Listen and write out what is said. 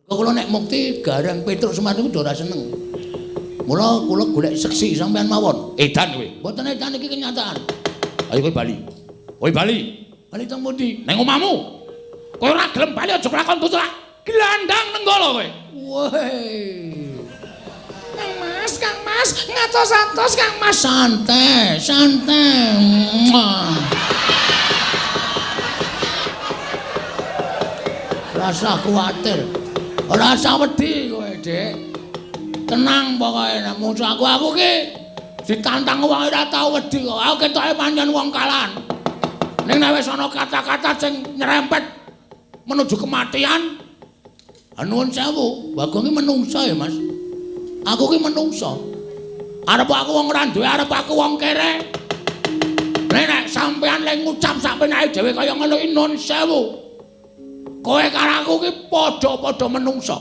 Kula nek mukti Gareng Petruk Semar niku ora seneng. Mula kula golek seksi sampean mawon. Edan kowe. Mboten edan iki kenyataan. Ayo kowe bali. Kowe bali. Bali teng pundi? Neng omahmu. Kowe ora gelem bali aja kelakon tutuk. Gelandang nenggala kowe. Woi. Kang Mas, ngatos-atos Kang Mas. Santai, santai. Rasa kuwatir. Ora usah wedi kowe, Dik. Tenang pokoke nek musuh aku ki ditantang wong ora tau wedi kok. Aku ketoke pancen wong kalan. Ning nek wis ana kata-kata sing nyerempet menuju kematian, nuwun sewu, Bagong ki menungsa ya, Mas. Aku ki menungsa. Arep aku wong ora duwe, arep aku wong kere. Nek sampean lek ngucap sak penake dhewe kaya ngono nuwun sewu. Kowe karo aku ki padha-padha menungsa.